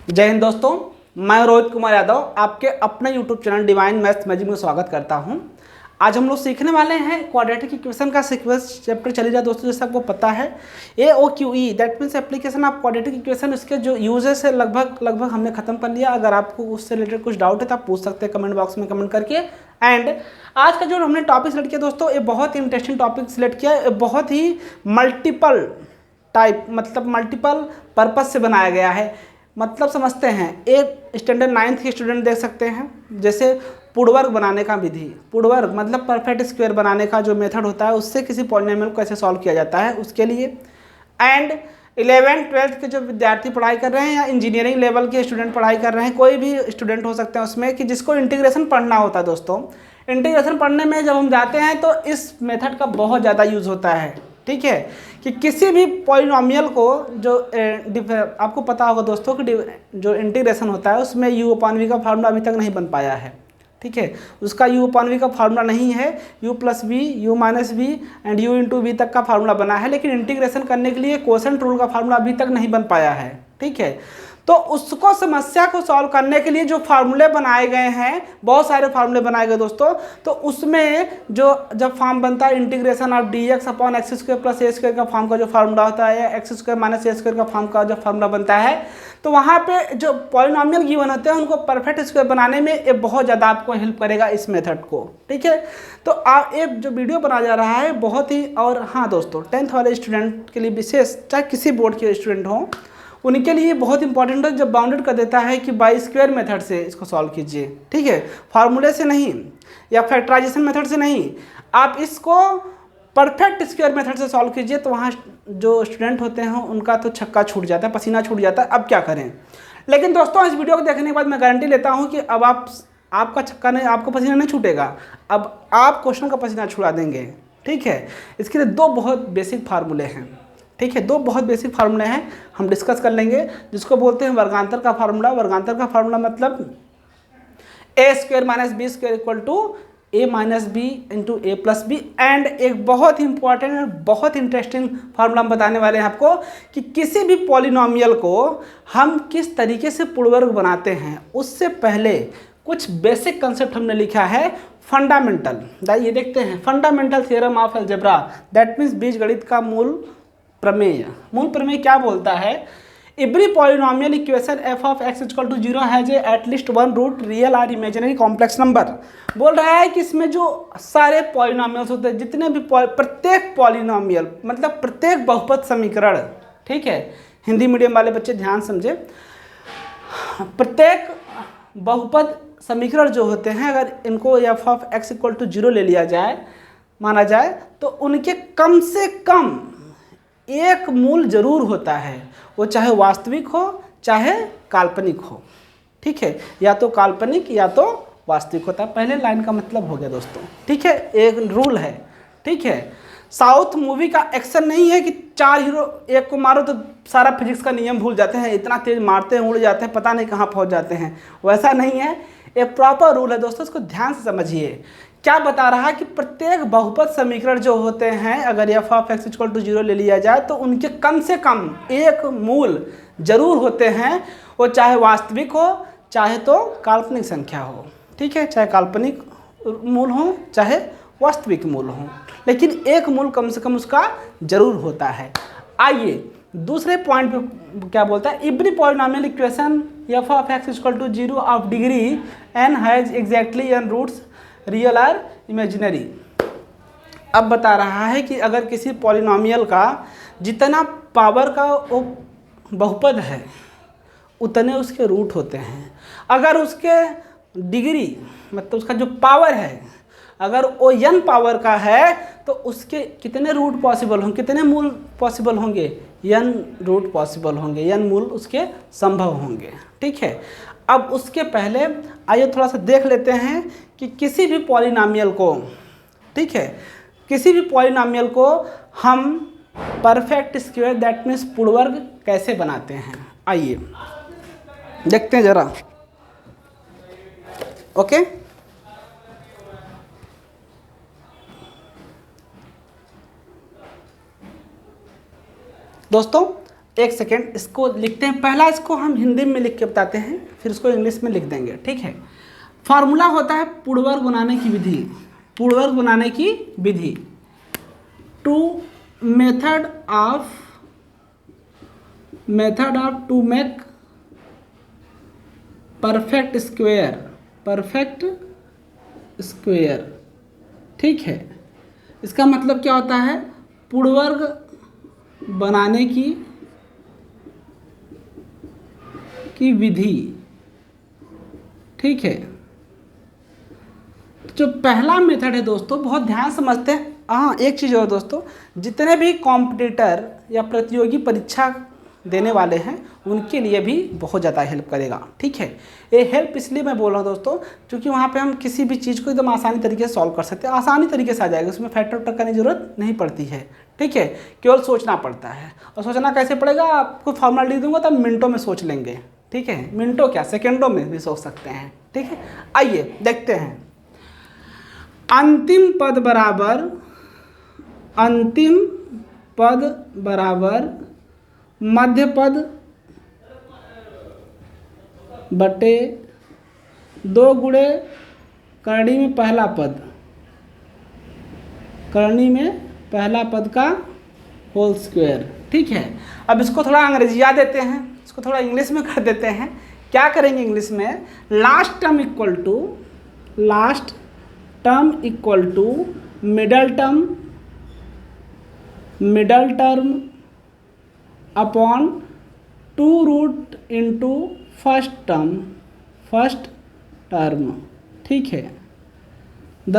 जय हिंद दोस्तों, मैं रोहित कुमार यादव आपके अपने YouTube channel divine maths magic में स्वागत करता हूं। आज हम लोग सीखने वाले हैं क्वाड्रेटिक इक्वेशन का सीक्वेंस चैप्टर चली जाए दोस्तों। जैसे आपको पता है AOQE that means application of quadratic equation, उसके जो यूजेस है लगभग हमने खत्म कर लिया। अगर आपको उससे रिलेटेड कुछ डाउट है तो आप पूछ सकते हैं कमेंट बॉक्स में कमेंट करके। एंड आज का जो हमने टॉपिक सिलेक्ट किया दोस्तों, ये बहुत ही इंटरेस्टिंग टॉपिक सिलेक्ट किया है। बहुत ही मल्टीपल टाइप मतलब मल्टीपल पर्पज से बनाया गया है। मतलब समझते हैं, एक स्टैंडर्ड 9th के स्टूडेंट देख सकते हैं। जैसे पूर्णवर्ग बनाने का विधि, पूर्णवर्ग मतलब परफेक्ट स्क्वायर बनाने का जो मेथड होता है, उससे किसी पॉलिनोमियल को कैसे सॉल्व किया जाता है उसके लिए। एंड 11th 12th के जो विद्यार्थी पढ़ाई कर रहे हैं या इंजीनियरिंग लेवल के स्टूडेंट पढ़ाई कर रहे हैं, कोई भी स्टूडेंट हो सकते हैं उसमें, कि जिसको इंटीग्रेशन पढ़ना होता है दोस्तों। इंटीग्रेशन पढ़ने में जब हम जाते हैं तो इस मेथड का बहुत ज़्यादा यूज़ होता है। ठीक है, कि किसी भी पॉलिनोमियल को जो आपको पता होगा दोस्तों कि जो इंटीग्रेशन होता है उसमें u अपॉन v का फार्मूला अभी तक नहीं बन पाया है। ठीक है, उसका u अपॉन v का फार्मूला नहीं है, u plus v, u minus v and u into v तक का फार्मूला बना है, लेकिन इंटीग्रेशन करने के लिए कोसेंट रूल का फार्मूला अभी तक नहीं बन पाया है। ठीक है, तो उसको समस्या को सॉल्व करने के लिए जो फार्मूले बनाए गए हैं, बहुत सारे फार्मूले बनाए गए दोस्तों। तो उसमें जो जब फॉर्म बनता है integration of dx upon x square plus A square का फॉर्म का जो फार्मूला होता है, या एक्स स्क्वायर माइनस ए स्क्वायर का फॉर्म का जो फार्मूला बनता है, तो वहाँ पे जो पॉलिनोमियल गिवन होते हैं उनको परफेक्ट स्क्वायर बनाने में ये बहुत ज़्यादा आपको हेल्प करेगा इस मेथड को। ठीक है, तो आप एक जो वीडियो बना जा रहा है बहुत ही, और हाँ दोस्तों 10th वाले स्टूडेंट के लिए विशेष, चाहे किसी बोर्ड के स्टूडेंट हों, उनके लिए बहुत इंपॉर्टेंट है। जब बाउंडेड कर देता है कि बाई स्क्वायर मेथड से इसको सॉल्व कीजिए। ठीक है, फार्मूले से नहीं या फैक्टराइजेशन मेथड से नहीं, आप इसको परफेक्ट स्क्वायर मेथड से सॉल्व कीजिए। तो वहाँ जो स्टूडेंट होते हैं उनका तो छक्का छूट जाता है, पसीना छूट जाता है। अब क्या करें? लेकिन दोस्तों इस वीडियो को देखने के बाद मैं गारंटी लेता हूँ कि अब आपका छक्का नहीं, आपका पसीना नहीं छूटेगा, अब आप क्वेश्चन का पसीना छुड़ा देंगे। ठीक है, इसके लिए दो बहुत बेसिक फार्मूले हैं। ठीक है, दो बहुत बेसिक फार्मूले हैं, हम डिस्कस कर लेंगे, जिसको बोलते हैं वर्गांतर का फार्मूला। वर्गांतर का फार्मूला मतलब A square minus B square equal to A minus B into A plus B. And एक बहुत ही इंपॉर्टेंट और बहुत इंटरेस्टिंग फार्मूला हम बताने वाले हैं आपको, कि किसी भी पॉलिनोमियल को हम किस तरीके से पूर्णवर्ग बनाते हैं। उससे पहले कुछ बेसिक कंसेप्ट हमने लिखा है, फंडामेंटल। ये देखते हैं, fundamental theorem of algebra that means बीजगणित का मूल प्रमेय। मूल प्रमेय क्या बोलता है? Every polynomial equation f of x equal to 0 has at least one root real और इमेजिनरी कॉम्प्लेक्स नंबर। बोल रहा है कि इसमें जो सारे पॉलिनोमियल्स होते हैं, जितने भी प्रत्येक पॉलिनोमियल मतलब प्रत्येक बहुपद समीकरण, ठीक है, हिंदी मीडियम वाले बच्चे ध्यान समझे, प्रत्येक बहुपद समीकरण जो होते हैं, अगर इनको f of x equal to 0 ले लिया जाए, माना जाए, तो उनके कम से कम एक मूल जरूर होता है, वो चाहे वास्तविक हो चाहे काल्पनिक हो। ठीक है, या तो काल्पनिक या तो वास्तविक होता है। पहले लाइन का मतलब हो गया दोस्तों। ठीक है, एक रूल है। ठीक है, साउथ मूवी का एक्शन नहीं है कि 4 हीरो एक को मारो तो सारा फिजिक्स का नियम भूल जाते हैं, इतना तेज मारते हैं, उड़ जाते हैं, पता नहीं कहाँ पहुँच जाते हैं। वैसा नहीं है, एक प्रॉपर रूल है दोस्तों, इसको ध्यान से समझिए। क्या बता रहा है कि प्रत्येक बहुपद समीकरण जो होते हैं, अगर f of x equal to 0 ले लिया जाए तो उनके कम से कम एक मूल जरूर होते हैं, वो चाहे वास्तविक हो चाहे तो काल्पनिक संख्या हो। ठीक है, चाहे काल्पनिक मूल हो चाहे वास्तविक मूल हो, लेकिन एक मूल कम से कम उसका जरूर होता है। आइए दूसरे पॉइंट पे क्या बोलता है, every polynomial equation f of x equal to 0 of degree n has exactly n roots real और इमेजिनरी। अब बता रहा है कि अगर किसी पॉलिनोमियल का जितना पावर का वो बहुपद है उतने उसके रूट होते हैं। अगर उसके डिग्री मतलब उसका जो पावर है, अगर वो n पावर का है तो उसके कितने रूट पॉसिबल होंगे, कितने मूल पॉसिबल होंगे? n रूट पॉसिबल होंगे, n मूल उसके संभव होंगे। ठीक है, अब उसके पहले आइए थोड़ा सा देख लेते हैं कि किसी भी पॉलिनोमियल को, ठीक है, किसी भी पॉलिनोमियल को हम परफेक्ट स्क्वायर दैट मीन्स पूर्णवर्ग कैसे बनाते हैं। आइए देखते हैं जरा। ओके, दोस्तों एक सेकेंड, इसको लिखते हैं। पहला इसको हम हिंदी में लिख के बताते हैं, फिर इसको इंग्लिश में लिख देंगे, ठीक है। फार्मूला होता है पूर्णवर्ग बनाने की विधि, पूर्णवर्ग बनाने की विधि। Two method of to make perfect square, perfect square, ठीक है। इसका मतलब क्या होता है, पूर्णवर्ग बनाने की विधि, ठीक है। जो पहला मेथड है दोस्तों, बहुत ध्यान समझते हैं। हाँ, एक चीज़ और दोस्तों, जितने भी कॉम्पिटिटर या प्रतियोगी परीक्षा देने वाले हैं उनके लिए भी बहुत ज़्यादा हेल्प करेगा, ठीक है। ये हेल्प इसलिए मैं बोल रहा हूँ दोस्तों, क्योंकि वहाँ पे हम किसी भी चीज़ को एकदम आसानी तरीके से सॉल्व कर सकते हैं, आसानी तरीके से आ जाएगा, उसमें फैक्टर वैक्टर करने की जरूरत नहीं पड़ती है, ठीक है। केवल सोचना पड़ता है, और सोचना कैसे पड़ेगा, आपको फॉर्मूला लिख दूंगा तब मिनटों में सोच लेंगे, ठीक है। मिनटों क्या, सेकेंडों में भी सोच सकते हैं, ठीक है। आइए देखते हैं। अंतिम पद बराबर मध्य पद बटे 2 गुणे करणी में पहला पद, करणी में पहला पद का होल स्क्वायर, ठीक है। अब इसको थोड़ा अंग्रेजिया देते हैं, इसको थोड़ा इंग्लिश में कर देते हैं। क्या करेंगे इंग्लिश में, last term equal to middle term upon 2 root into first term, ठीक है, द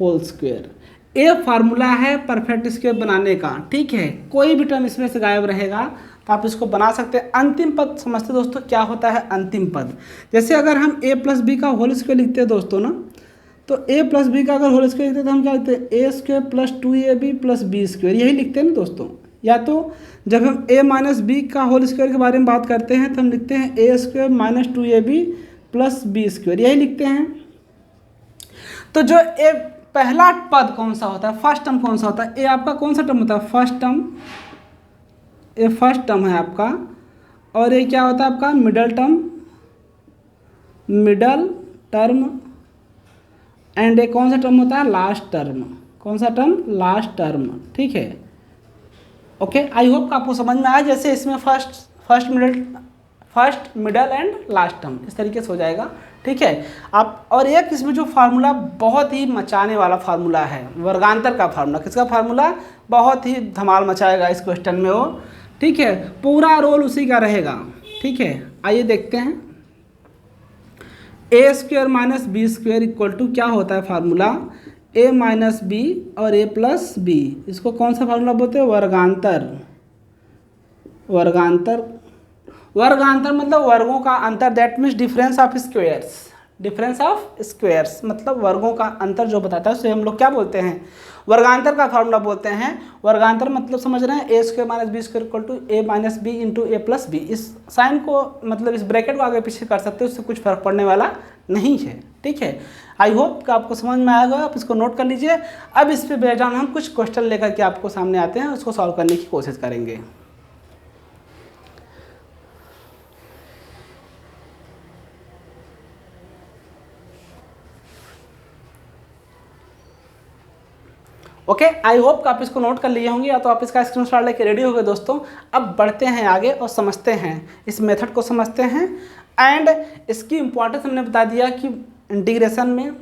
होल स्क्वायर। ये फार्मूला है परफेक्ट स्क्वायर बनाने का, ठीक है। कोई भी टर्म इसमें से गायब रहेगा तो आप इसको बना सकते हैं। अंतिम पद समझते दोस्तों, क्या होता है अंतिम पद। जैसे अगर हम a प्लस बी का होल स्क्वायर लिखते हैं दोस्तों ना, तो a प्लस बी का अगर होल स्क्वायर लिखते हैं तो हम क्या लिखते हैं, a square plus 2ab plus B square, यही लिखते हैं ना दोस्तों। या तो जब हम a माइनस बी का होल स्क्वायर के बारे में बात करते हैं तो हम लिखते हैं a square minus 2ab plus B square, यही लिखते हैं। तो जो ए पहला पद कौन सा होता है, फर्स्ट टर्म कौन सा होता है, ए आपका कौन सा टर्म होता है, फर्स्ट टर्म, ये फर्स्ट टर्म है आपका। और ये क्या होता है आपका मिडल टर्म, एंड ये कौन सा टर्म होता है, लास्ट टर्म। कौन सा टर्म, लास्ट टर्म, ठीक है। ओके, आई होप आपको समझ में आया। जैसे इसमें first middle and last term, इस तरीके से हो जाएगा, ठीक है। आप और एक इसमें जो फार्मूला बहुत ही मचाने वाला फार्मूला है, वर्गांतर का फार्मूला। किसका फार्मूला, बहुत ही धमाल मचाएगा इस क्वेश्चन में वो, ठीक है। पूरा रोल उसी का रहेगा, ठीक है। आइए देखते हैं। A square minus B square equal to क्या होता है फार्मूला, ए माइनस बी और ए प्लस बी। इसको कौन सा फार्मूला बोलते हैं, वर्गांतर मतलब वर्गों का अंतर, that means difference of squares, मतलब वर्गों का अंतर जो बताता है उसे हम लोग क्या बोलते हैं, वर्गांतर का फार्मूला बोलते हैं। वर्गांतर मतलब समझ रहे हैं, A square minus B square equal to A minus B into A plus B. इस साइन को मतलब इस ब्रैकेट को आगे पीछे कर सकते हो, उससे कुछ फर्क पड़ने वाला नहीं है, ठीक है। आई होप कि आपको समझ में आएगा, आप इसको नोट कर लीजिए। अब इस पर बेस्ड ऑन हम कुछ क्वेश्चन लेकर के आपको सामने आते हैं, उसको सॉल्व करने की कोशिश करेंगे। ओके, आई होप कि आप इसको नोट कर लिए होंगे, या तो आप इसका स्क्रीनशॉट लेके रेडी हो गए दोस्तों। अब बढ़ते हैं आगे और समझते हैं, इस मेथड को समझते हैं। एंड इसकी इंपॉर्टेंस हमने बता दिया कि इंटीग्रेशन में,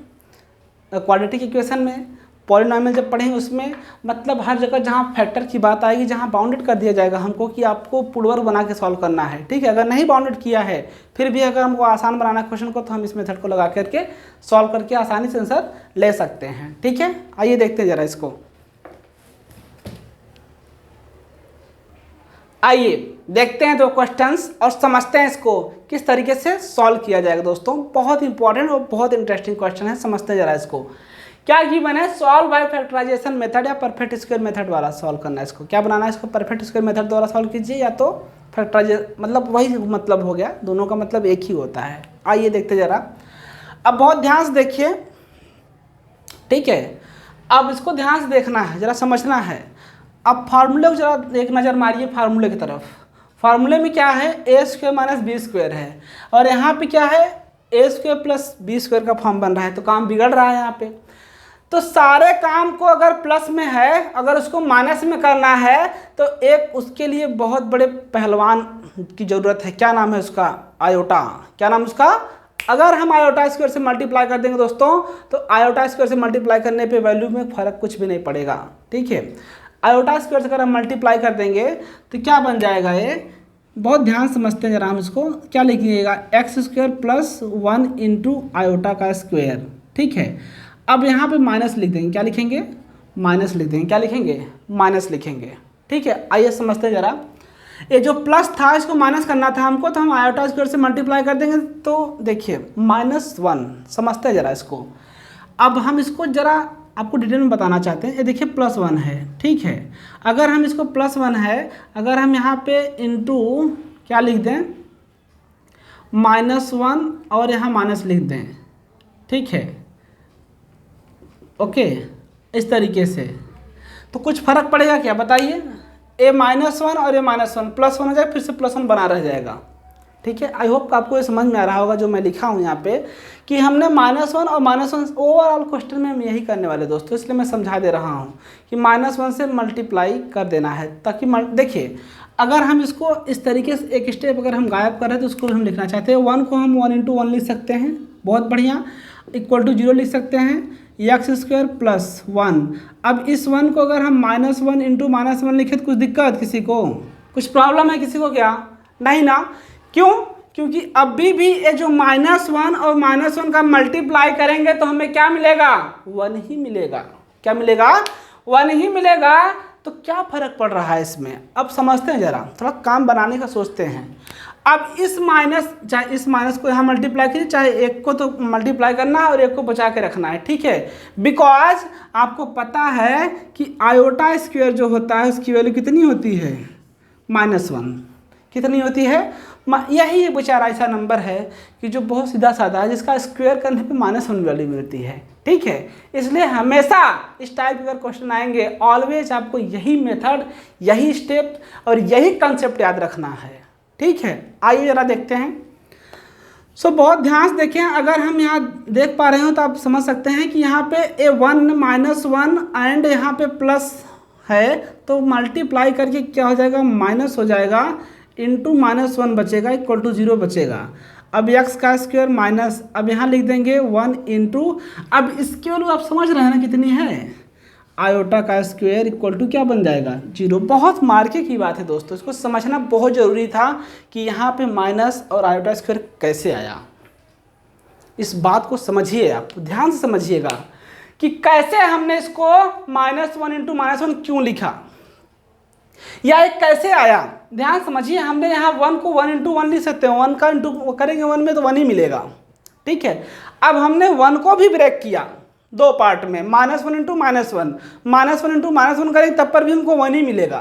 क्वाड्रेटिक इक्वेशन में, पॉलिनॉमियल जब पढ़ेंगे उसमें, मतलब हर जगह जहाँ फैक्टर की बात आएगी, जहाँ बाउंडेड कर दिया जाएगा हमको कि आपको पूर्णवर्ग बना के सॉल्व करना है, ठीक है। अगर नहीं बाउंडेड किया है, फिर भी अगर हमको आसान बनाना है क्वेश्चन को, तो हम इस मेथड को लगा करके सॉल्व करके आसानी से आंसर ले सकते हैं, ठीक है। आइए देखते हैं ज़रा इसको। आइए देखते हैं 2 क्वेश्चंस और समझते हैं इसको किस तरीके से सॉल्व किया जाएगा दोस्तों। बहुत इंपॉर्टेंट और बहुत इंटरेस्टिंग क्वेश्चन है, समझते हैं जरा इसको। क्या गिवन है, सॉल्व बाय फैक्टराइजेशन मेथड या परफेक्ट स्क्वायर मेथड द्वारा सॉल्व करना है। इसको क्या बनाना है, इसको परफेक्ट स्क्वायर मेथड द्वारा सॉल्व कीजिए, या तो फैक्टराइजेशन, मतलब वही मतलब हो गया, दोनों का मतलब एक ही होता है। आइए देखते जरा। अब बहुत ध्यान से देखिए, ठीक है। अब इसको ध्यान से देखना है, जरा समझना है। अब फार्मूले को जरा एक नज़र मारिए, फार्मूले की तरफ। फार्मूले में क्या है, ए स्क्वायर माइनस बी स्क्वायर है, और यहाँ पे क्या है, ए स्क्वायर प्लस बी स्क्वायर का फॉर्म बन रहा है, तो काम बिगड़ रहा है यहाँ पे। तो सारे काम को अगर प्लस में है, अगर उसको माइनस में करना है, तो एक उसके लिए बहुत बड़े पहलवान की ज़रूरत है। क्या नाम है उसका, आयोटा। क्या नाम उसका, अगर हम आयोटा स्क्वायर से मल्टीप्लाई कर देंगे दोस्तों, तो आयोटा स्क्वायर से मल्टीप्लाई करने पे वैल्यू में फ़र्क कुछ भी नहीं पड़ेगा। ठीक है, आयोटा स्क्वायर से अगर हम मल्टीप्लाई कर देंगे तो क्या बन जाएगा, ये बहुत ध्यान समझते हैं जरा हम इसको। क्या लिखिएगा, x square plus 1 into iota का स्क्वायर। ठीक है, अब यहाँ पे माइनस लिख देंगे। क्या लिखेंगे, माइनस लिख देंगे। क्या लिखेंगे, माइनस लिखेंगे। ठीक है, आइए समझते हैं जरा। ये जो प्लस था इसको माइनस करना था हमको, तो हम आयोटा स्क्वायर से मल्टीप्लाई कर देंगे। तो देखिए -1, समझते हैं जरा इसको। अब हम इसको जरा आपको डिटेल में बताना चाहते हैं। ये देखिए +1 है। ठीक है, अगर हम इसको +1 है, अगर हम यहाँ पे इंटू क्या लिख दें, -1 और यहाँ माइनस लिख दें। ठीक है, ओके, इस तरीके से तो कुछ फ़र्क पड़ेगा क्या, बताइए। ए -1 और ए -1 +1 हो जाए, फिर से +1 बना रह जाएगा। ठीक है, आई होप आपको ये समझ में आ रहा होगा जो मैं लिखा हूँ यहाँ पे, कि हमने -1 और -1 ओवरऑल क्वेश्चन में हम यही करने वाले दोस्तों, इसलिए मैं समझा दे रहा हूँ कि -1 से मल्टीप्लाई कर देना है, ताकि देखिए अगर हम इसको इस तरीके से एक स्टेप अगर हम गायब कर रहे हैं तो उसको हम लिखना चाहते हैं। 1 को हम 1 इंटू 1 लिख सकते हैं, बहुत बढ़िया, इक्वल टू 0 लिख सकते हैं, एक्स स्क्वायर प्लस 1। अब इस 1 को अगर हम -1 इंटू -1 लिखे तो कुछ दिक्कत किसी को, कुछ प्रॉब्लम है किसी को क्या, नहीं ना। क्यों, क्योंकि अभी भी ये जो -1 और -1 का मल्टीप्लाई करेंगे तो हमें क्या मिलेगा, 1 ही मिलेगा। क्या मिलेगा, 1 ही मिलेगा। तो क्या फ़र्क पड़ रहा है इसमें, अब समझते हैं जरा, थोड़ा काम बनाने का सोचते हैं। अब इस माइनस, चाहे इस माइनस को यहाँ मल्टीप्लाई कीजिए, चाहे एक को तो मल्टीप्लाई करना है और एक को बचा के रखना है। ठीक है, बिकॉज आपको पता है कि आयोटा स्क्वायर जो होता है उसकी वैल्यू कितनी होती है, -1। कितनी होती है, यही एक बेचारा ऐसा नंबर है कि जो बहुत सीधा साधा है, जिसका स्क्वायर करने पे -1 वैल्यू मिलती है। ठीक है, इसलिए हमेशा इस टाइप के अगर क्वेश्चन आएंगे, ऑलवेज आपको यही मेथड, यही स्टेप और यही कंसेप्ट याद रखना है। ठीक है, आइए जरा देखते हैं। बहुत ध्यान से देखें, अगर हम यहाँ देख पा रहे हो तो आप समझ सकते हैं कि यहाँ पे A1 -1 एंड यहाँ पे प्लस है, तो मल्टीप्लाई करके क्या हो जाएगा, माइनस हो जाएगा, इंटू -1 बचेगा, इक्वल टू 0 बचेगा। अब x का स्क्वायर माइनस, अब यहाँ लिख देंगे 1 इंटू, अब इसकी वैल्यू आप समझ रहे हैं ना कितनी है, आयोटा का स्क्वायर इक्वल टू क्या बन जाएगा, 0। बहुत मार्के की बात है दोस्तों, इसको समझना बहुत ज़रूरी था कि यहाँ पे माइनस और आयोटा स्क्वायर कैसे आया। इस बात को समझिए, आप ध्यान से समझिएगा कि कैसे हमने इसको -1 इंटू -1 क्यों लिखा, या एक कैसे आया। ध्यान समझिए, हमने यहाँ 1 को 1 इंटू 1 लिख सकते हैं, 1 का इंटू करेंगे 1 में तो 1 ही मिलेगा। ठीक है, अब हमने 1 को भी ब्रेक किया दो पार्ट में, -1 इंटू -1 इंटू -1 करेंगे तब पर भी हमको 1 ही मिलेगा।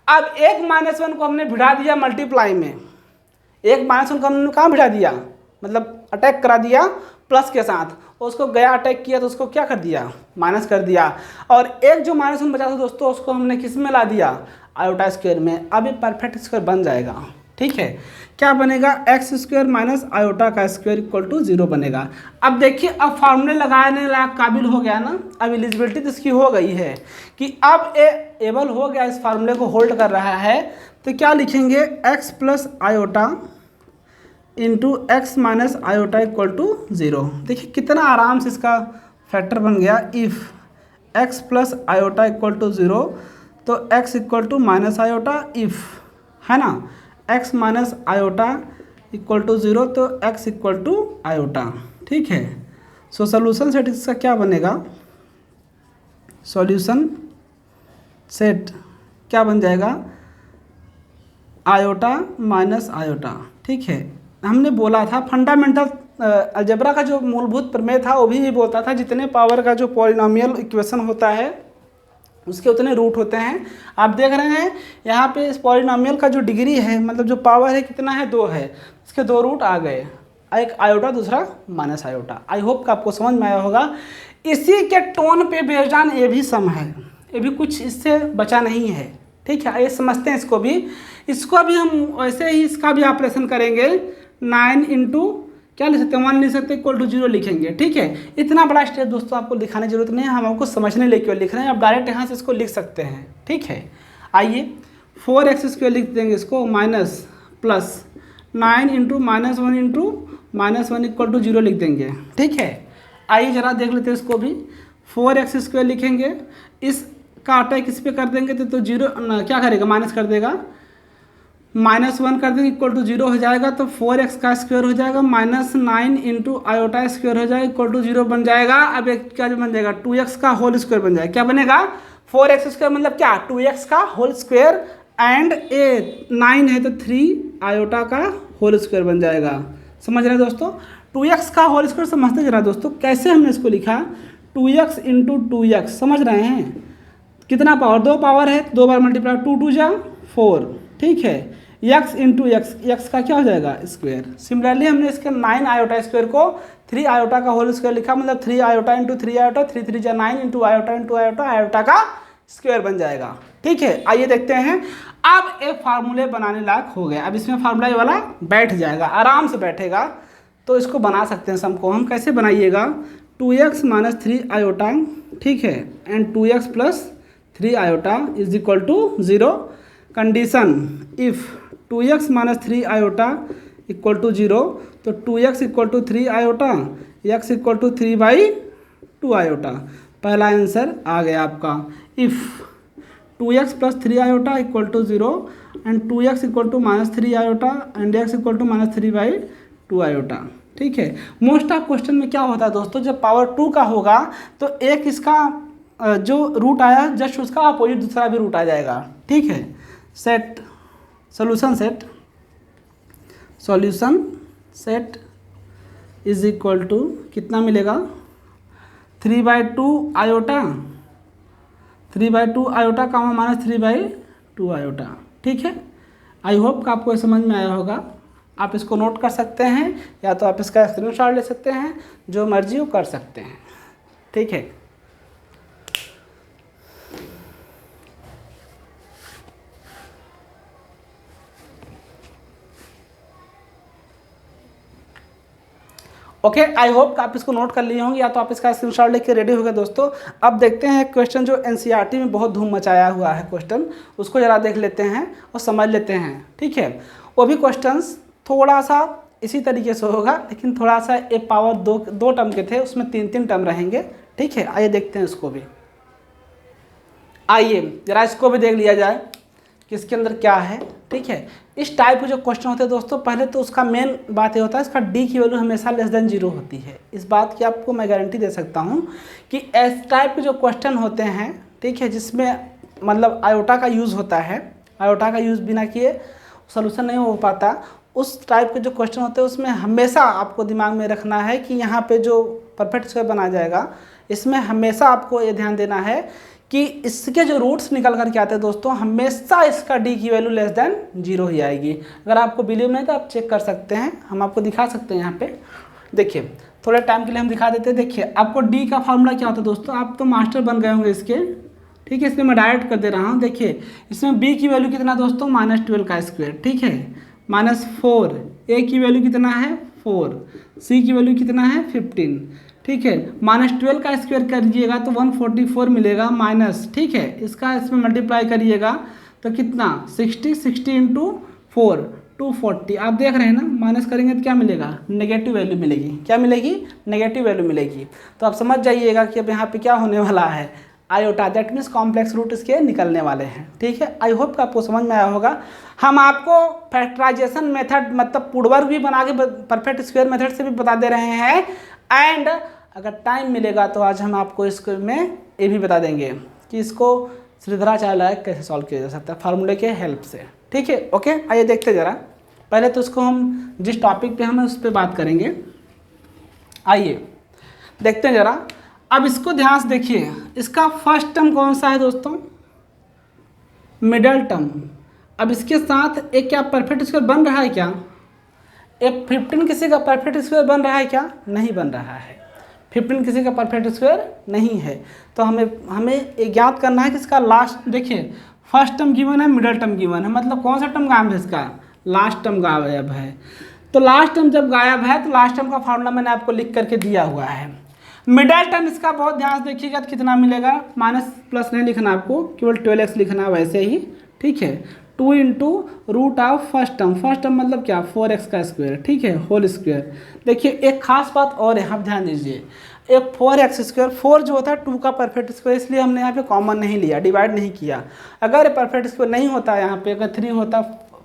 अब एक -1 को हमने भिड़ा दिया मल्टीप्लाई में, एक -1 को हमने कहाँ भिड़ा दिया, मतलब अटैक करा दिया प्लस के साथ, उसको गया अटैक किया तो उसको क्या कर दिया, माइनस कर दिया। और एक जो -1 बचा था दोस्तों, उसको हमने किस में ला दिया, आयोटा स्क्वायर में। अब ये परफेक्ट स्क्वायर बन जाएगा। ठीक है, क्या बनेगा, एक्स स्क्वायर माइनस आयोटा का स्क्वायर इक्वल टू 0 बनेगा। अब देखिए, अब फार्मूले लगाने लायक काबिल हो गया ना, अब एलिजिबिलिटी तो इसकी हो गई है कि अब एबल हो गया, इस फार्मूले को होल्ड कर रहा है। तो क्या लिखेंगे, x plus iota into x minus iota equal to 0। देखिए कितना आराम से इसका फैक्टर बन गया। If x plus iota equal to 0 तो x equal to minus iota, if है ना, x minus iota equal to 0 तो एक्स इक्वल टू आयोटा। ठीक है, सो सोल्यूशन सेट इसका क्या बनेगा, सॉल्यूशन सेट क्या बन जाएगा, आयोटा माइनस आयोटा। ठीक है, हमने बोला था फंडामेंटल अलजेब्रा का जो मूलभूत प्रमेय था वो भी ये बोलता था जितने पावर का जो पॉलिनोमियल इक्वेशन होता है उसके उतने रूट होते हैं। आप देख रहे हैं यहाँ पे इस पॉलिनोमियल का जो डिग्री है, मतलब जो पावर है कितना है, 2 है, इसके 2 रूट आ गए, एक आयोटा दूसरा माइनस आयोटा। आई होप कि आपको समझ में आया होगा। इसी के टोन पे बेजान ये भी सम है, ये भी कुछ इससे बचा नहीं है। ठीक है, आइए समझते हैं इसको भी हम वैसे ही इसका भी ऑपरेशन करेंगे। 9 इंटू क्या लिख सकते हैं, 1 लिख सकते हैं, इक्वल टू 0 लिखेंगे। ठीक है, इतना बड़ा स्टेप दोस्तों आपको लिखाने की जरूरत नहीं है, हम आपको समझने लेके लिख रहे हैं, आप डायरेक्ट यहाँ से इसको लिख सकते हैं। ठीक है, आइए 4x² लिख देंगे इसको, minus plus 9 into -1 into -1 equal to 0 लिख देंगे। ठीक है, आइए जरा देख लेते हैं इसको भी। 4x² लिखेंगे, इस का अटैक इस पे कर देंगे तो 0 क्या करेगा, माइनस कर देगा, -1 कर देंगे इक्वल टू 0 हो जाएगा, तो 4x का स्क्वायर हो जाएगा, -9 इंटू आयोटा स्क्वायर हो जाएगा इक्वल टू 0 बन जाएगा। अब एक क्या बन जाएगा, 2x का होल स्क्वायर बन जाएगा। क्या बनेगा, 4x² मतलब क्या, 2x का होल स्क्वायर एंड 9 है तो 3 आयोटा का होल स्क्वायर बन जाएगा। समझ रहे हैं दोस्तों, 2x का होल स्क्वायर समझते जरा दोस्तों, कैसे हमने इसको लिखा, 2x इंटू 2x, समझ रहे हैं, कितना पावर, 2 पावर है, 2 बार मल्टीप्लाई, 2 2 जा 4। ठीक है, x इंटू x का क्या हो जाएगा, स्क्वायर। सिमिलरली हमने इसके 9 आयोटा स्क्वायर को 3 आयोटा का होल स्क्वायर लिखा, मतलब 3 आयोटा इंटू 3 आयोटा, 3 3 जा 9 इंटू आयोटा आयोटा का स्क्वायर बन जाएगा। ठीक है, आइए देखते हैं। अब एक फार्मूले बनाने लायक हो गया, अब इसमें फार्मूला वाला बैठ जाएगा, आराम से बैठेगा, तो इसको बना सकते हैं सम को हम। कैसे बनाइएगा, 2x - 3 आयोटा, ठीक है, and 2x + 3 iota is equal to 0। Condition, if 2x - 3 iota equal to 0, तो 2x equal to 3 iota, x equal to 3/2 iota. पहला आंसर आ गया आपका। If 2x + 3 iota equal to 0 and 2x equal to -3 iota and x equal to -3/2 iota. ठीक है, most of question में क्या होता है दोस्तों, जब पावर 2 का होगा तो एक इसका जो रूट आया जस्ट उसका अपोजिट दूसरा भी रूट आ जाएगा। ठीक है, solution set is equal to कितना मिलेगा, 3/2 आयोटा, 3/2 आयोटा का -3/2 आयोटा। ठीक है, आई होप कि आपको समझ में आया होगा। आप इसको नोट कर सकते हैं या तो आप इसका स्क्रीनशॉट ले सकते हैं, जो मर्जी वो कर सकते हैं। ठीक है, ओके, आई होप कि आप इसको नोट कर लिए होंगे या तो आप इसका स्क्रीनशॉट लेके रेडी हो गए दोस्तों। अब देखते हैं क्वेश्चन जो एनसीईआरटी में बहुत धूम मचाया हुआ है क्वेश्चन, उसको ज़रा देख लेते हैं और समझ लेते हैं। ठीक है, वो भी क्वेश्चंस थोड़ा सा इसी तरीके से होगा, लेकिन थोड़ा सा एक पावर दो टर्म के थे, उसमें 3 टर्म रहेंगे। ठीक है, आइए देखते हैं इसको भी। आइए ज़रा इसको भी देख लिया जाए कि इसके अंदर क्या है। ठीक है, इस टाइप के जो क्वेश्चन होते हैं दोस्तों, पहले तो उसका मेन बात ये होता है, इसका डी की वैल्यू हमेशा <0 होती है। इस बात की आपको मैं गारंटी दे सकता हूँ कि इस टाइप के जो क्वेश्चन होते हैं, ठीक है, जिसमें मतलब आयोटा का यूज़ होता है, आयोटा का यूज़ बिना किए सोल्यूशन नहीं हो पाता, उस टाइप के जो क्वेश्चन होते हैं उसमें हमेशा आपको दिमाग में रखना है कि यहाँ पर जो परफेक्ट स्क्वायर बनाया जाएगा, इसमें हमेशा आपको ये ध्यान देना है कि इसके जो रूट्स निकल कर के आते हैं दोस्तों, हमेशा इसका डी की वैल्यू <0 ही आएगी। अगर आपको बिलीव नहीं तो आप चेक कर सकते हैं, हम आपको दिखा सकते हैं। यहाँ पे देखिए, थोड़े टाइम के लिए हम दिखा देते हैं। देखिए, आपको डी का फार्मूला क्या होता है दोस्तों, आप तो मास्टर बन गए होंगे इसके। ठीक है, इसमें मैं डायरेक्ट कर दे रहा हूँ। देखिए, इसमें बी की वैल्यू कितना दोस्तों, -12 का स्क्वायर। ठीक है, -4, ए की वैल्यू कितना है 4, सी की वैल्यू कितना है 15। ठीक है, -12 का स्क्वायर करिएगा तो 144 मिलेगा माइनस। ठीक है, इसका इसमें मल्टीप्लाई करिएगा तो कितना 60 इंटू 4 240। आप देख रहे हैं ना, माइनस करेंगे तो क्या मिलेगा, नेगेटिव वैल्यू मिलेगी। क्या मिलेगी, नेगेटिव वैल्यू मिलेगी। तो आप समझ जाइएगा कि अब यहाँ पे क्या होने वाला है, iota, that means complex root इसके निकलने वाले हैं। ठीक है, आई होप कि आपको समझ में आया होगा। हम आपको फैक्टराइजेशन मेथड मतलब पूर्ववर्ग भी बना के परफेक्ट स्क्वायर मेथड से भी बता दे रहे हैं, एंड अगर टाइम मिलेगा तो आज हम आपको इसको में ये भी बता देंगे कि इसको श्रीधराचार्य कैसे सॉल्व किया जा सकता है फार्मूले के हेल्प से। ठीक है, ओके, आइए देखते ज़रा। पहले तो इसको हम जिस टॉपिक पे हम उस पर बात करेंगे, आइए देखते हैं ज़रा। अब इसको ध्यान से देखिए, इसका फर्स्ट टर्म कौन सा है दोस्तों, मिडल टर्म। अब इसके साथ एक क्या परफेक्ट स्क्वायर बन रहा है क्या, एक 15 किसी का परफेक्ट स्क्वायर बन रहा है क्या, नहीं बन रहा है। 15 किसी का परफेक्ट स्क्वायर नहीं है। तो हमें ये ज्ञात करना है कि इसका लास्ट, देखिए फर्स्ट टर्म गिवन है, मिडल टर्म गिवन है, मतलब कौन सा टर्म गायब है इसका, लास्ट टर्म गायब है। तो लास्ट टर्म जब गायब है तो लास्ट टर्म का फार्मूला मैंने आपको लिख करके दिया हुआ है। मिडल टर्म इसका बहुत ध्यान से देखिएगा तो कितना मिलेगा, माइनस प्लस नहीं लिखना आपको, केवल 12x लिखना वैसे ही, ठीक है। 2 into root of first term मतलब क्या, 4x का स्क्वायर, ठीक है, होल स्क्वायर। देखिए एक खास बात और है, आप ध्यान दीजिए, एक 4x स्क्वायर, 4 जो होता है 2 का परफेक्ट स्क्वायर, इसलिए हमने यहाँ पे कॉमन नहीं लिया, डिवाइड नहीं किया। अगर परफेक्ट स्क्वायर नहीं होता यहाँ पे, अगर 3 होता,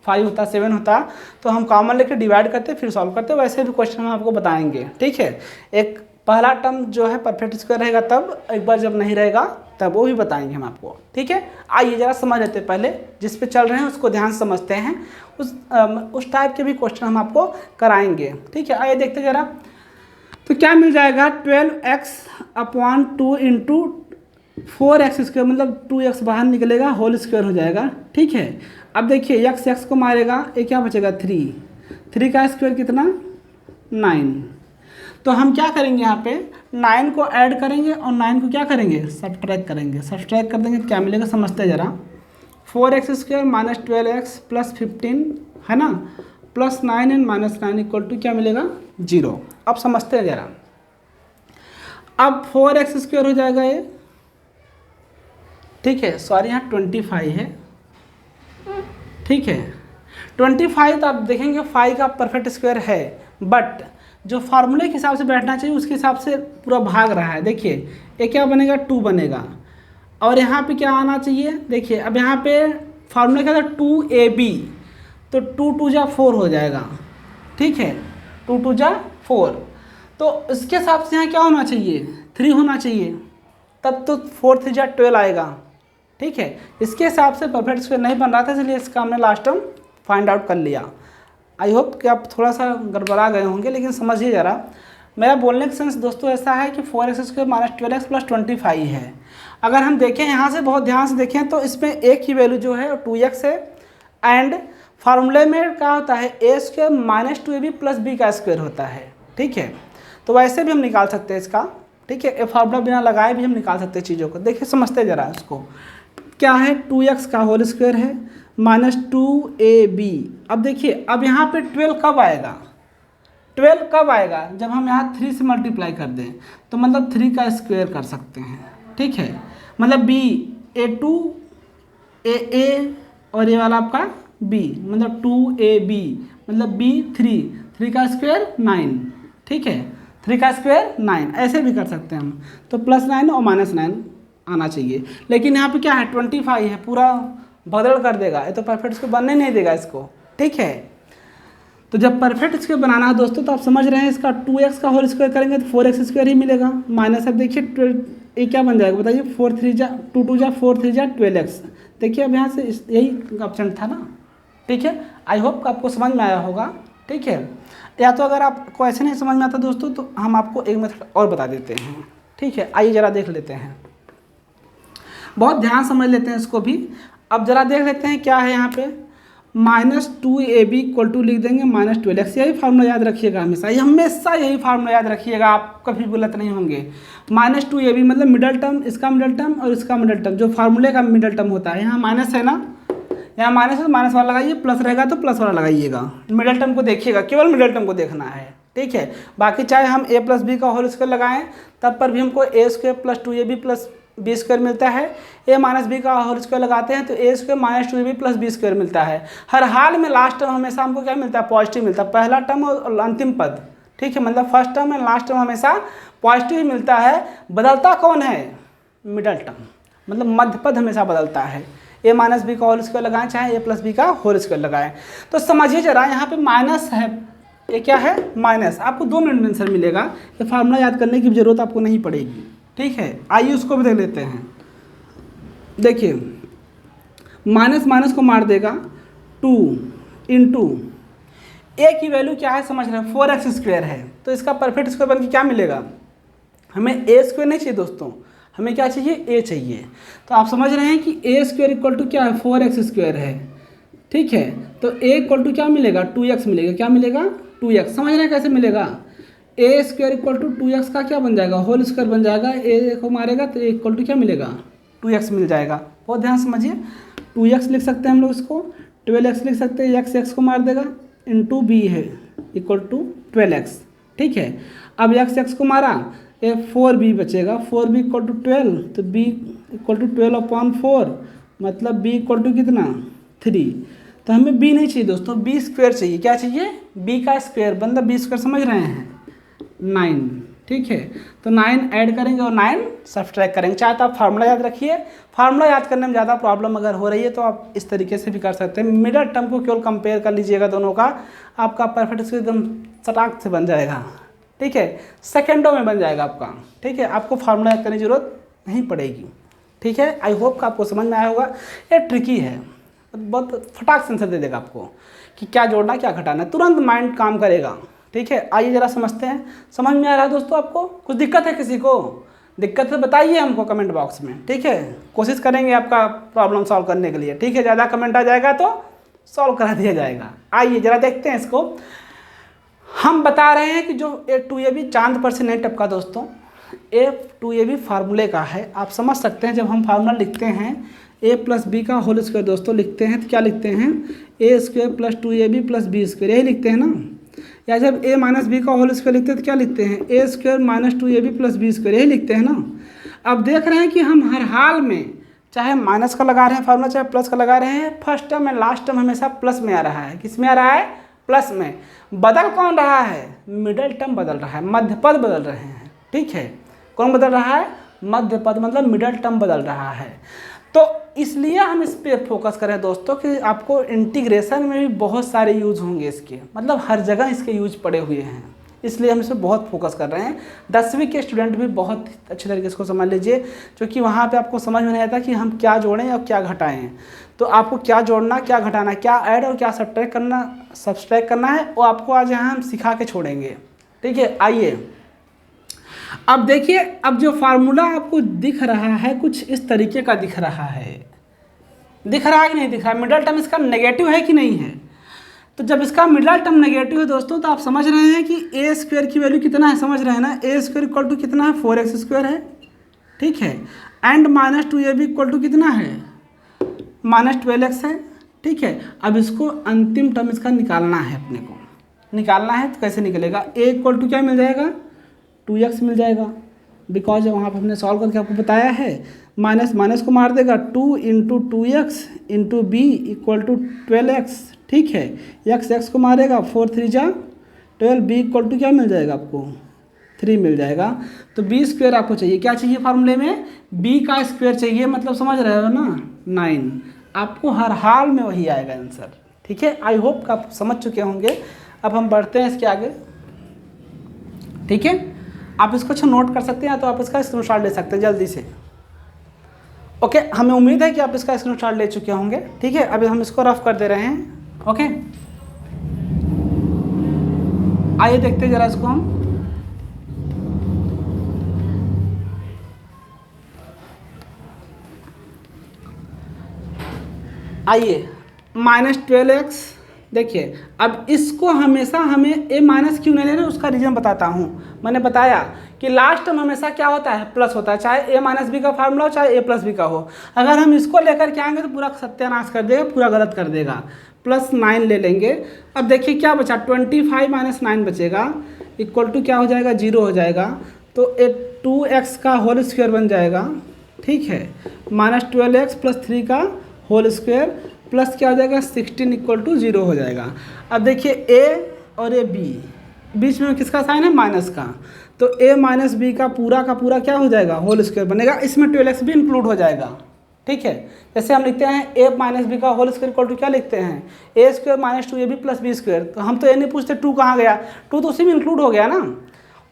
5 होता, 7 होता, तो हम कॉमन लेकर डिवाइड करते फिर सॉल्व करते, वैसे भी क्वेश्चन हम आपको बताएंगे, ठीक है। एक पहला टर्म जो है परफेक्ट स्क्वायर रहेगा तब, एक बार जब नहीं रहेगा तब, वो भी बताएंगे हम आपको, ठीक है। आइए जरा समझ लेते हैं, पहले जिस पे चल रहे हैं उसको ध्यान समझते हैं, उस टाइप के भी क्वेश्चन हम आपको कराएंगे, ठीक है। आइए देखते जरा, तो क्या मिल जाएगा, 12x/2 इंटू 4x स्क्वायर, मतलब 2x बाहर निकलेगा, होल स्क्वायर हो जाएगा, ठीक है। अब देखिए x को मारेगा, ये क्या बचेगा, 3 का स्क्वायर कितना, 9। तो हम क्या करेंगे यहाँ पे, 9 को ऐड करेंगे और 9 को क्या करेंगे, सब्ट्रैक्ट करेंगे, सब्ट्रैक्ट कर देंगे, क्या मिलेगा समझते हैं जरा। 4x square minus 12x plus 15 है ना, plus 9 and minus 9 equal to क्या मिलेगा, 0। अब समझते हैं जरा, अब 4x स्क्वायर हो जाएगा ये, ठीक है, सॉरी यहाँ 25 है, ठीक है। 25 तो आप देखेंगे 5 का परफेक्ट स्क्वायर है, बट जो फार्मूले के हिसाब से बैठना चाहिए उसके हिसाब से पूरा भाग रहा है। देखिए ये क्या बनेगा, 2 बनेगा, और यहाँ पे क्या आना चाहिए, देखिए अब यहाँ पे फार्मूले का था 2ab, तो 2 2 जा 4 हो जाएगा, ठीक है, 2 2 जा 4, तो इसके हिसाब से यहाँ क्या होना चाहिए, 3 होना चाहिए, तब तो 4 3 जा 12 आएगा, ठीक है। इसके हिसाब से परफेक्ट स्क्वायर नहीं बन रहा था, इसलिए इसका हमने लास्ट टर्म फाइंड आउट कर लिया। आई होप कि आप थोड़ा सा गड़बड़ा गए होंगे, लेकिन समझिए ज़रा, मेरा बोलने का सेंस दोस्तों ऐसा है कि 4x square minus 12x plus 25 है। अगर हम देखें यहाँ से, बहुत ध्यान से देखें तो इसमें एक ही वैल्यू जो है 2x है, एंड फार्मूले में क्या होता है, a square minus 2ab plus b का स्क्वायर होता है, ठीक है। तो वैसे भी हम निकाल सकते हैं इसका, ठीक है, ये फार्मूला बिना लगाए भी हम निकाल सकते हैं चीज़ों को। देखिए समझते ज़रा इसको, क्या है, 2x का होल स्क्वायर है माइनस 2ab। अब देखिए अब यहाँ पे 12 कब आएगा, 12 कब आएगा, जब हम यहाँ 3 से मल्टीप्लाई कर दें, तो मतलब 3 का स्क्वायर कर सकते हैं, ठीक है। मतलब b a2 a और ये वाला आपका b, मतलब 2ab मतलब b 3 का स्क्वायर 9, ठीक है, 3 का स्क्वायर 9, ऐसे भी कर सकते हैं हम। तो प्लस 9 और माइनस 9 आना चाहिए, लेकिन यहाँ पे क्या है, 25 है, पूरा बदल कर देगा, ये तो परफेक्ट स्क्वायर बनने नहीं देगा इसको, ठीक है। तो जब परफेक्ट स्क्वायर बनाना है दोस्तों, तो आप समझ रहे हैं, इसका 2x का होल स्क्वायर करेंगे तो 4x स्क्वायर ही मिलेगा, माइनस अब देखिए ये क्या बन जाएगा बताइए, 4 3 जा 2 2 जा 4 3 जा 12x। देखिए अब यहाँ से यही ऑप्शन था ना, ठीक है। आई होप आपको समझ में आया होगा, ठीक है। या तो अगर आपको ऐसे नहीं समझ में आता दोस्तों, तो हम आपको एक मेथड और बता देते हैं, ठीक है। आइए ज़रा देख लेते हैं, बहुत ध्यान समझ लेते हैं इसको भी। अब जरा देख लेते हैं क्या है यहाँ पे, माइनस 2ab इक्वल टू लिख देंगे माइनस 12x, यही फार्मूला याद रखिएगा हमेशा, यही फार्मूला याद रखिएगा, आप कभी गलत नहीं होंगे। माइनस 2ab मतलब मिडल टर्म, इसका मिडल टर्म और इसका मिडल टर्म, जो फार्मूले का मिडल टर्म होता है, यहाँ माइनस है ना, यहाँ माइनस है तो माइनस वाला लगाइए, प्लस रहेगा तो प्लस वाला लगाइएगा, मिडल टर्म को देखिएगा, केवल मिडल टर्म को देखना है, ठीक है। बाकी चाहे हम a प्लस बी का होल स्क्वायर लगाएं, तब पर भी हमको a square plus 2ab plus B square मिलता है, a माइनस बी का होल स्क्वायर लगाते हैं तो a square minus 2ab plus B square मिलता है। हर हाल में लास्ट टर्म हमेशा हमको क्या मिलता है, पॉजिटिव मिलता है, पहला टर्म और अंतिम पद, ठीक है, मतलब first term and last term हमेशा पॉजिटिव ही मिलता है। बदलता कौन है, मिडल टर्म, मतलब मध्य पद हमेशा बदलता है। a माइनस बी का होल स्क्वायर लगाएं, चाहे a प्लस बी का होल स्क्वायर लगाएं। तो समझिए जरा, यहाँ पे माइनस है, ये क्या है, माइनस। आपको 2 मिनट में आंसर मिलेगा, ये फार्मूला याद करने की जरूरत आपको नहीं पड़ेगी, ठीक है। आइए उसको भी देख लेते हैं। देखिए माइनस माइनस को मार देगा, 2 इंटू ए की वैल्यू क्या है समझ रहे हैं, 4x स्क्वायर है, तो इसका परफेक्ट स्क्वायर बन के क्या मिलेगा, हमें a स्क्वायर नहीं चाहिए दोस्तों, हमें क्या चाहिए, a चाहिए। तो आप समझ रहे हैं कि a स्क्वायर इक्वल टू क्या है, 4x स्क्वायर है, ठीक है। तो a इक्वल टू क्या मिलेगा, 2x मिलेगा, क्या मिलेगा, 2x। समझ रहे हैं कैसे मिलेगा, a square equal to 2x का क्या बन जाएगा, होल स्क्वायर बन जाएगा, a को मारेगा तो a इक्वल टू क्या मिलेगा, 2x मिल जाएगा। बहुत ध्यान समझिए। 2x लिख सकते हैं हम लोग इसको, 12x लिख सकते हैं, x को मार देगा, इंटू बी है इक्वल टू 12x। ठीक है, अब x को मारा, ये 4b बचेगा, 4b इक्वल टू 12, तो b इक्वल टू 12/4, मतलब b इक्वल टू कितना 3। तो हमें b नहीं चाहिए दोस्तों, b स्क्वायर चाहिए। क्या चाहिए? b का स्क्वायर, मतलब b स्क्वायर समझ रहे हैं 9। ठीक है, तो 9 ऐड करेंगे और 9 सब्ट्रैक्ट करेंगे। चाहे तो आप फार्मूला याद रखिए, फार्मूला याद करने में ज़्यादा प्रॉब्लम अगर हो रही है तो आप इस तरीके से भी कर सकते हैं। मिडल टर्म को केवल कंपेयर कर लीजिएगा दोनों का, आपका परफेक्ट एकदम सटाक से बन जाएगा। ठीक है, सेकेंडों में बन जाएगा आपका। ठीक है, आपको फार्मूला याद करने की जरूरत नहीं पड़ेगी। ठीक है, आई होप का आपको समझ में आया होगा। ये ट्रिकी है, बहुत फटाक से आंसर दे देगा आपको कि क्या जोड़ना क्या घटाना, तुरंत माइंड काम करेगा। ठीक है, आइए जरा समझते हैं। समझ में आ रहा है दोस्तों आपको? कुछ दिक्कत है किसी को? दिक्कत है बताइए हमको कमेंट बॉक्स में। ठीक है, कोशिश करेंगे आपका प्रॉब्लम सॉल्व करने के लिए। ठीक है, ज़्यादा कमेंट आ जाएगा तो सॉल्व करा दिया जाएगा। आइए जरा देखते हैं इसको। हम बता रहे हैं कि जो A2AB चांद पर से नहीं टपका दोस्तों, A2AB फार्मूले का है। आप समझ सकते हैं, जब हम फार्मूला लिखते हैं a प्लस बी का होल स्क्वायर दोस्तों लिखते हैं तो क्या लिखते हैं? a square plus 2ab plus B square, यही लिखते हैं ना। या जब a माइनस बी का होल स्क्वायर लिखते हैं तो क्या लिखते हैं? a square minus 2ab plus B square, यही लिखते हैं ना। अब देख रहे हैं कि हम हर हाल में चाहे माइनस का लगा रहे हैं फार्मूला, चाहे प्लस का लगा रहे हैं, फर्स्ट टर्म में लास्ट टर्म हमेशा प्लस में आ रहा है। किस में आ रहा है? प्लस में। बदल कौन रहा है? मिडल टर्म बदल रहा है, मध्य पद बदल रहे हैं। ठीक है, कौन बदल रहा है? मध्य पद, मतलब मिडल टर्म बदल रहा है। तो इसलिए हम इस पर फोकस करें दोस्तों कि आपको इंटीग्रेशन में भी बहुत सारे यूज होंगे इसके, मतलब हर जगह इसके यूज पड़े हुए हैं, इसलिए हम इस पर बहुत फोकस कर रहे हैं। 10वीं के स्टूडेंट भी बहुत अच्छे तरीके से इसको समझ लीजिए, क्योंकि वहाँ पे आपको समझ में नहीं आता कि हम क्या जोड़ें और क्या घटाएं। तो आपको क्या जोड़ना, क्या घटाना, क्या ऐड और क्या सब्ट्रैक्ट करना है, वो आपको आज यहाँ हम सिखा के छोड़ेंगे। ठीक है, आइए अब देखिए। अब जो फार्मूला आपको दिख रहा है कुछ इस तरीके का दिख रहा है, दिख रहा है कि नहीं दिख रहा है? मिडल टर्म इसका नेगेटिव है कि नहीं है? तो जब इसका मिडल टर्म नेगेटिव है दोस्तों, तो आप समझ रहे हैं कि a स्क्वायर की वैल्यू कितना है, समझ रहे हैं ना। a स्क्वायर इक्वल टू कितना है? 4x स्क्वायर है। ठीक है, and minus 2ab equal to कितना है? माइनस 12x है। ठीक है, अब इसको अंतिम टर्म इसका निकालना है, अपने को निकालना है। तो कैसे निकलेगा? a इक्वल टू क्या मिल जाएगा? 2x मिल जाएगा, बिकॉज वहाँ पर हमने सॉल्व करके आपको बताया है। माइनस माइनस को मार देगा, 2 into 2x into B equal to 12x। ठीक है, x को मारेगा, 4 3 जा 12, b इक्वल टू क्या मिल जाएगा आपको? 3 मिल जाएगा। तो b स्क्वायर आपको चाहिए, क्या चाहिए फार्मूले में? b का स्क्वायर चाहिए, मतलब समझ रहे हो ना 9। आपको हर हाल में वही आएगा आंसर। ठीक है, आई होप कि आप समझ चुके होंगे। अब हम बढ़ते हैं इसके आगे। ठीक है, आप इसको अच्छा नोट कर सकते हैं, या तो आप इसका स्क्रीनशॉट ले सकते हैं जल्दी से। ओके, हमें उम्मीद है कि आप इसका स्क्रीनशॉट ले चुके होंगे। ठीक है, अभी हम इसको रफ कर दे रहे हैं। ओके, आइए देखते हैं जरा इसको हम। आइए, -12x। देखिए, अब इसको हमेशा हमें a माइनस क्यों नहीं लेना, उसका रीज़न बताता हूँ। मैंने बताया कि लास्ट टर्म हमेशा क्या होता है? प्लस होता है, चाहे a माइनस बी का फार्मूला हो, चाहे a प्लस बी का हो। अगर हम इसको लेकर के आएंगे तो पूरा सत्यानाश कर देगा, पूरा गलत कर देगा। +9 ले लेंगे। अब देखिए क्या बचा, 25 माइनस 9 बचेगा, इक्वल टू क्या हो जाएगा? 0 हो जाएगा। तो 2x का होल स्क्वायर बन जाएगा। ठीक है, -12x प्लस 3 का होल स्क्वायर प्लस क्या हो जाएगा? 16 इक्वल टू 0 हो जाएगा। अब देखिए a और a b, बीच में किसका साइन है? माइनस का। तो a माइनस बी का पूरा क्या हो जाएगा? होल स्क्वायर बनेगा। इसमें 12x भी इंक्लूड हो जाएगा। ठीक है, जैसे हम लिखते हैं a माइनस बी का होल स्क्वायर इक्वल टू क्या लिखते हैं? a square minus 2ab plus B square. तो हम तो ये नहीं पूछते 2 कहाँ गया, 2 तो उसी में इंक्लूड हो गया ना।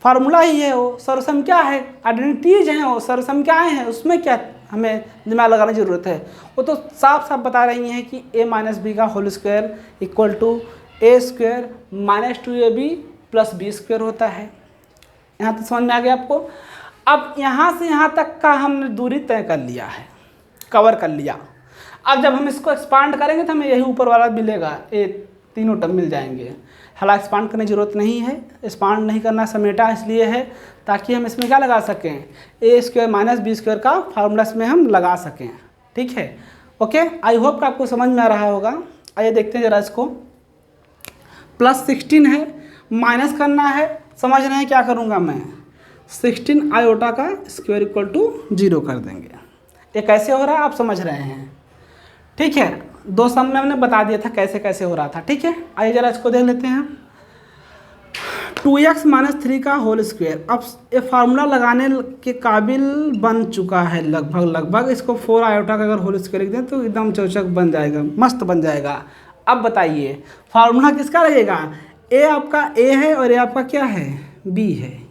फार्मूला ही है वो, सर्वसम क्या है? आइडेंटिटीज हैं वो, सर्वसम क्या है, उसमें क्या हमें दिमाग लगाने की ज़रूरत है? वो तो साफ साफ बता रही हैं कि a माइनस बी का whole square equal to a square minus 2ab plus B square होता है। यहाँ तक समझ में आ गया आपको? अब यहाँ से यहाँ तक का हमने दूरी तय कर लिया है, कवर कर लिया। अब जब हम इसको एक्सपांड करेंगे तो हमें यही ऊपर वाला मिलेगा, ये तीनों टर्म मिल जाएंगे। हालांकि एक्सपांड करने की ज़रूरत नहीं है, एक्सपांड नहीं करना, समेटा इसलिए है ताकि हम इसमें क्या लगा सकें? a square minus B square का फार्मूला इसमें हम लगा सकें। ठीक है। ओके, आई होप कि आपको समझ में आ रहा होगा। आइए देखते हैं जरा इसको। +16 है, माइनस करना है, समझ रहे हैं क्या करूँगा मैं, 16 आयोटा का स्क्वायर इक्वल टू 0 कर देंगे। ये कैसे हो रहा है आप समझ रहे हैं, ठीक है। 2 सम में हमने बता दिया था कैसे कैसे हो रहा था, ठीक है। आइए जरा इसको देख लेते हैं। 2x - 3 का होल स्क्वायर, अब ये फार्मूला लगाने के काबिल बन चुका है लगभग। इसको 4 आयोटा का अगर होल स्क्वायर लिख दें तो एकदम चौचक बन जाएगा, मस्त बन जाएगा। अब बताइए फार्मूला किसका लगेगा, ए आपका ए है और ए आपका क्या है, बी है।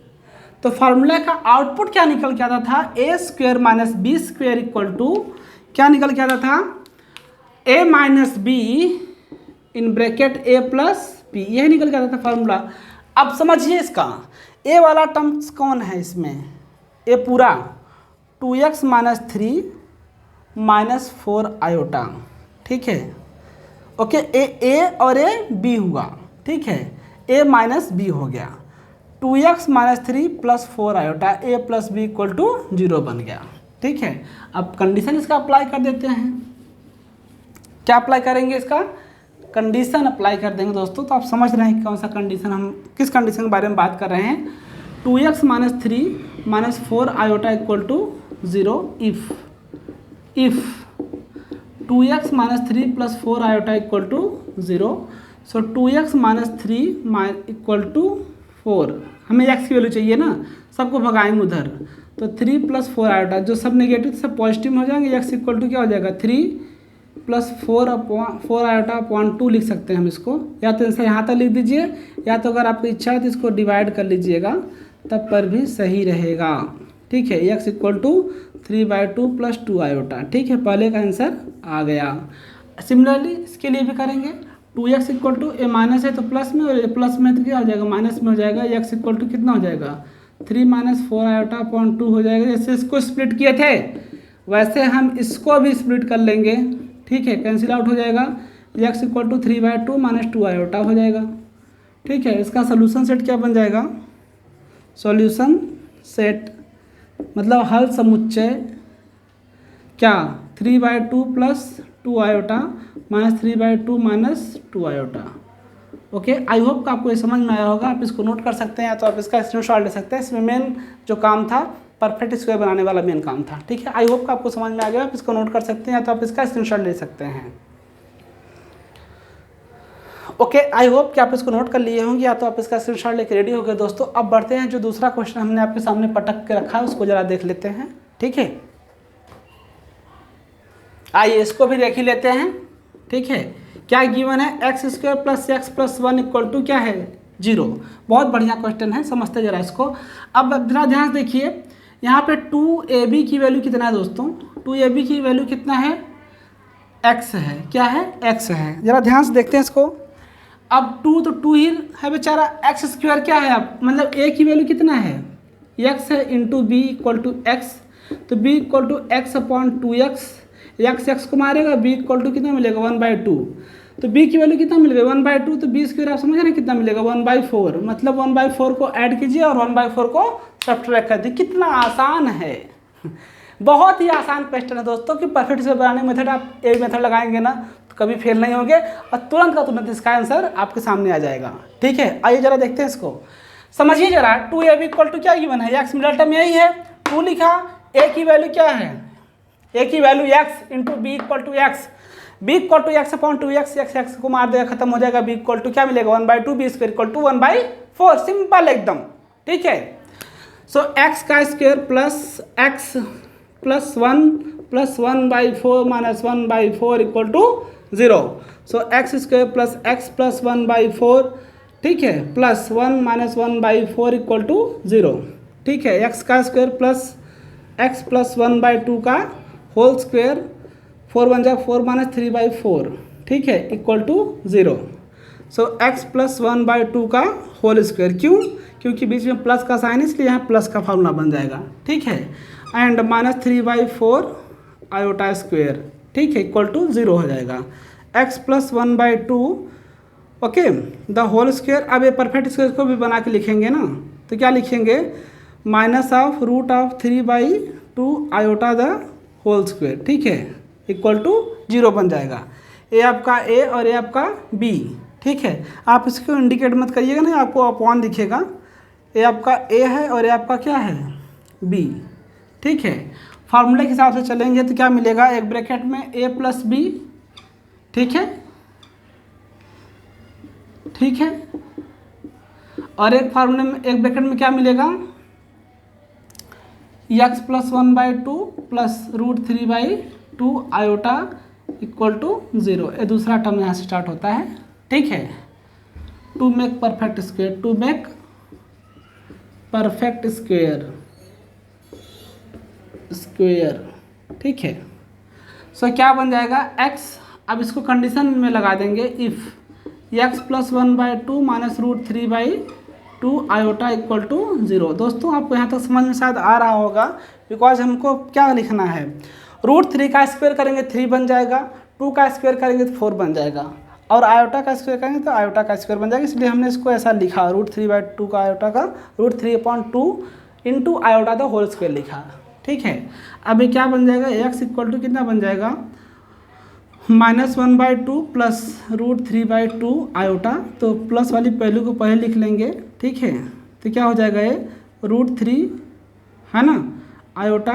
तो फार्मूला का आउटपुट क्या निकल के आता था, a² - b² इक्वल टू क्या निकल के आता था, a - b in bracket a + b, यही निकल के आता था फार्मूला। अब समझिए इसका a वाला टर्म्स कौन है इसमें, a पूरा 2x - 3 - 4 आयोटा, ठीक है। ओके, a और a b हुआ, ठीक है, a - b हो गया, 2x - 3 + 4 iota, a + b equal to 0 बन गया, ठीक है। अब कंडीशन इसका अप्लाई कर देते हैं। क्या अप्लाई करेंगे, इसका कंडीशन अप्लाई कर देंगे दोस्तों। तो आप समझ रहे हैं कौन सा कंडीशन, हम किस कंडीशन के बारे में बात कर रहे हैं। 2x - 3 - 4 iota equal to 0 if 2x - 3 + 4 iota equal to 0। So 2x - 3 equal to 4, हमें x की वैल्यू चाहिए ना, सबको भगाएंगे उधर। तो 3 + 4 आयोटा, जो सब नेगेटिव सब पॉजिटिव हो जाएंगे, x इक्वल टू क्या हो जाएगा 3 + 4 आयोटा अपॉन 2 लिख सकते हैं हम इसको। या तो इसे यहाँ तक लिख दीजिए, या तो अगर आपकी इच्छा है तो इसको डिवाइड कर लीजिएगा, तब पर भी सही रहेगा, ठीक है। x इक्वल टू 3/2 + 2 आयोटा, ठीक है, पहले का आंसर आ गया। सिमिलरली इसके लिए भी करेंगे। 2x equal to A minus है तो प्लस में, और प्लस में तो क्या हो जाएगा माइनस में हो जाएगा। x इक्वल टू कितना हो जाएगा 3 - 4 आयोटा अपॉन 2 हो जाएगा। जैसे इसको स्प्लिट किए थे वैसे हम इसको भी स्प्लिट कर लेंगे, ठीक है, कैंसिल आउट हो जाएगा। x इक्वल टू 3/2 - 2 आयोटा हो जाएगा, ठीक है। इसका सोल्यूशन सेट क्या बन जाएगा, सॉल्यूशन सेट मतलब हल समुच्चय क्या 3/2 + 2 iota -3/2 - 2 iota. Okay, I hope कि आपको ये समझ में आया होगा। आप इसको नोट कर सकते हैं, या तो आप इसका स्क्रीनशॉट ले सकते हैं। इसमें मेन जो काम था परफेक्ट स्क्वायर बनाने वाला मेन काम था, ठीक है। आई होप कि आपको समझ में आ गया। आप इसको नोट कर सकते हैं, या तो आप इसका स्क्रीनशॉट ले सकते हैं। ओके, आई होप कि आप इसको नोट कर लिए होंगे, या तो आप इसका स्क्रीनशॉट लेकर रेडी हो गए दोस्तों। अब बढ़ते हैं, जो दूसरा क्वेश्चन हमने आपके सामने पटक के रखा है उसको जरा देख लेते हैं, ठीक है। आइए इसको भी देख ही लेते हैं, ठीक है। क्या गिवन है, x² + x + 1 इक्वल टू क्या है 0। बहुत बढ़िया क्वेश्चन है, समझते जरा इसको। अब जरा ध्यान से देखिए, यहाँ पे 2ab की वैल्यू कितना है दोस्तों, 2ab की वैल्यू कितना है, x है, क्या है, x है। जरा ध्यान से देखते हैं इसको। अब 2 तो 2 ही है बेचारा, x² क्या है, अब मतलब a की वैल्यू कितना है, x है, into b equal to x, तो b equal to x upon 2x, x को मारेगा, b इक्वल टू कितना मिलेगा 1/2। तो b की वैल्यू कितना मिलेगा 1/2, तो b² आप समझ रहे हैं कितना मिलेगा 1/4, मतलब 1/4 को ऐड कीजिए और 1/4 को सब्ट्रैक्ट कर दीजिए। कितना आसान है, बहुत ही आसान क्वेश्चन है दोस्तों। कि परफेक्ट से बनाने मेथड आप एक मेथड लगाएंगे ना तो कभी फेल नहीं होंगे, और तुरंत का तुरंत इसका आंसर आपके सामने आ जाएगा, ठीक है। आइए जरा देखते हैं इसको, समझिए जरा। 2ab इक्वल टू क्या गिवन है, x मिडल टर्म यही है, 2 लिखा, a की वैल्यू क्या है, a की value x into b equal to x, b equal to x upon 2x, x को मार देगा खत्म हो जाएगा, b इक्वल टू क्या मिलेगा 1/2, b² इक्वल टू 1/4, सिंपल एकदम, ठीक है। सो x का square plus x + 1 + 1/4 - 1/4 equal to 0। So x² plus x + 1/4, ठीक है, प्लस 1 - 1/4 इक्वल टू 0, ठीक है। x का स्क्वायर प्लस x + 1/2 का होल स्क्वायर, 4 × 4 - 3/4, ठीक है, इक्वल टू 0। सो x + 1/2 का होल स्क्वायर, क्यों, क्योंकि बीच में प्लस का साइन, इसलिए यहाँ प्लस का फॉर्मूला बन जाएगा, ठीक है। एंड -3/4 आयोटा स्क्वायर, ठीक है, इक्वल टू 0 हो जाएगा। x + 1/2, okay, the whole square. अब ये परफेक्ट स्क्वायर को भी बना के लिखेंगे ना, तो क्या लिखेंगे, -√3/2 आयोटा द होल स्क्वायर, ठीक है, इक्वल टू 0 बन जाएगा। ए आपका ए और ए आपका बी, ठीक है। आप इसको इंडिकेट मत करिएगा, नहीं आपको अपॉन दिखेगा। ए आपका ए है और ए आपका क्या है, बी, ठीक है। फार्मूले के हिसाब से चलेंगे तो क्या मिलेगा, एक ब्रैकेट में ए प्लस बी, ठीक है, ठीक है। और एक फार्मूले में, एक ब्रैकेट में क्या मिलेगा, एक्स प्लस 1/2 प्लस √3/2 आयोटा इक्वल टू 0। ये दूसरा टर्म यहाँ से स्टार्ट होता है, ठीक है। To make perfect square, to make perfect square, square, ठीक है। सो क्या बन जाएगा, x, अब इसको कंडीशन में लगा देंगे, if x plus 1/2 minus √3/2 iota equal to 0। दोस्तों आपको यहाँ तक समझ में शायद आ रहा होगा, बिकॉज हमको क्या लिखना है, √3 का स्क्वायर करेंगे 3 बन जाएगा, 2 का स्क्वायर करेंगे तो 4 बन जाएगा, और आयोटा का स्क्वायर करेंगे तो आयोटा का स्क्वायर बन जाएगा। इसलिए हमने इसको ऐसा लिखा, √3/2 का आयोटा का √3/2 into iota the whole square लिखा, ठीक है। अब ये क्या बन जाएगा, x इक्वल टू कितना बन जाएगा, -1/2 प्लस √3/2 आयोटा, तो प्लस वाली पहलू को पहले लिख लेंगे, ठीक है। तो क्या हो जाएगा, ये √3 है ना, आयोटा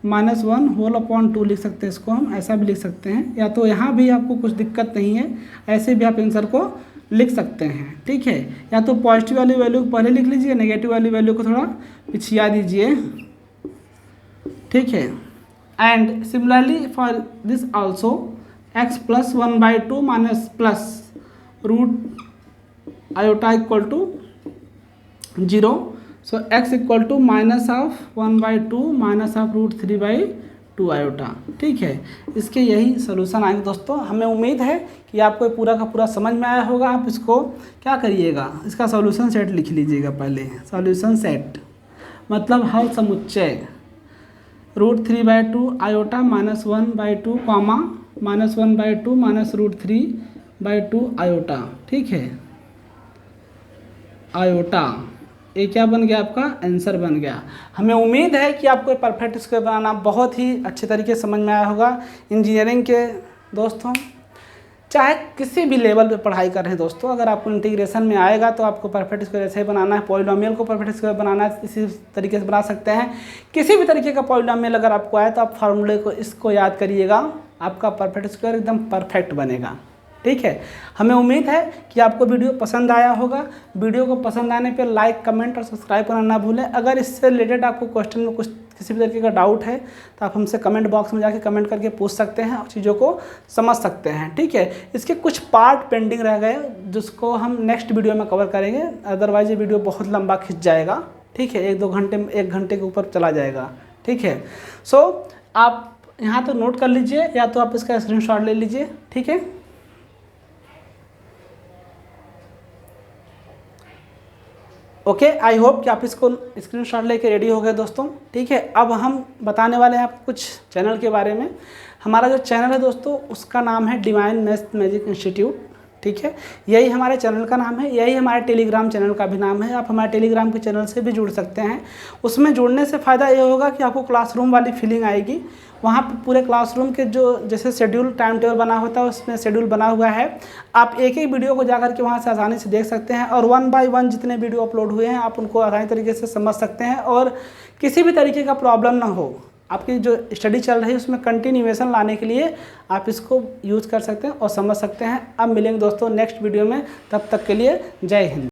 -1 होल अपॉन 2 लिख सकते हैं, इसको हम ऐसा भी लिख सकते हैं, या तो यहाँ भी आपको कुछ दिक्कत नहीं है, ऐसे भी आप आंसर को लिख सकते हैं, ठीक है। या तो पॉजिटिव वाली वैल्यू को पहले लिख लीजिए, नेगेटिव वाली वैल्यू को थोड़ा पिछिया दीजिए, ठीक है। And similarly for this also x plus 1/2 minus plus root iota equal to 0। So x equal to -1/2 minus of √3/2 iota, ठीक है। इसके यही सोल्यूशन आएंगे दोस्तों। हमें उम्मीद है कि आपको पूरा का पूरा समझ में आया होगा। आप इसको क्या करिएगा, इसका सॉल्यूशन सेट लिख लीजिएगा पहले। सॉल्यूशन सेट मतलब हल समुच्चय, √3/2 आयोटा -1/2 कॉमा -1/2 माइनस √3/2 आयोटा, ठीक है, आयोटा। ये क्या बन गया, आपका आंसर बन गया। हमें उम्मीद है कि आपको परफेक्ट स्क्वायर बनाना बहुत ही अच्छे तरीके से समझ में आया होगा। इंजीनियरिंग के दोस्तों, चाहे किसी भी लेवल पे पढ़ाई कर रहे हैं दोस्तों, अगर आपको इंटीग्रेशन में आएगा तो आपको परफेक्ट स्क्वायर ऐसे ही बनाना है, पॉलिनोमियल को परफेक्ट स्क्वायर बनाना है, इसी तरीके से बना सकते हैं। किसी भी तरीके का पॉलिनोमियल अगर आपको आए तो आप फार्मूले को इसको याद करिएगा, आपका परफेक्ट स्क्वायर एकदम परफेक्ट बनेगा, ठीक है। हमें उम्मीद है कि आपको वीडियो पसंद आया होगा। वीडियो को पसंद आने पर लाइक, कमेंट और सब्सक्राइब करना ना भूलें। अगर इससे रिलेटेड आपको क्वेश्चन में कुछ किसी भी तरीके का डाउट है तो आप हमसे कमेंट बॉक्स में जाके कमेंट करके पूछ सकते हैं और चीज़ों को समझ सकते हैं, ठीक है। इसके कुछ पार्ट पेंडिंग रह गए जिसको हम नेक्स्ट वीडियो में कवर करेंगे, अदरवाइज ये वीडियो बहुत लंबा खिंच जाएगा, ठीक है। 1-2 घंटे में, 1 घंटे के ऊपर चला जाएगा, ठीक है। सो आप यहाँ तो नोट कर लीजिए, या तो आप इसका स्क्रीनशॉट ले लीजिए, ठीक है। ओके, आई होप कि आप इसको स्क्रीनशॉट लेके रेडी हो गए दोस्तों, ठीक है। अब हम बताने वाले हैं आपको कुछ चैनल के बारे में। हमारा जो चैनल है दोस्तों उसका नाम है डिवाइन मैथ्स मैजिक इंस्टीट्यूट, ठीक है। यही हमारे चैनल का नाम है, यही हमारे टेलीग्राम चैनल का भी नाम है। आप हमारे टेलीग्राम के चैनल से भी जुड़ सकते हैं। उसमें जुड़ने से फ़ायदा ये होगा कि आपको क्लासरूम वाली फीलिंग आएगी। वहाँ पर पूरे क्लासरूम के जो जैसे शेड्यूल, टाइम टेबल बना होता है, उसमें शेड्यूल बना हुआ है। आप एक एक वीडियो को जाकर के वहाँ से आसानी से देख सकते हैं, और 1 बाय 1 जितने वीडियो अपलोड हुए हैं आप उनको आसानी तरीके से समझ सकते हैं, और किसी भी तरीके का प्रॉब्लम ना हो। आपकी जो स्टडी चल रही है उसमें कंटिन्यूएशन लाने के लिए आप इसको यूज़ कर सकते हैं और समझ सकते हैं। अब मिलेंगे दोस्तों नेक्स्ट वीडियो में, तब तक के लिए जय हिंद।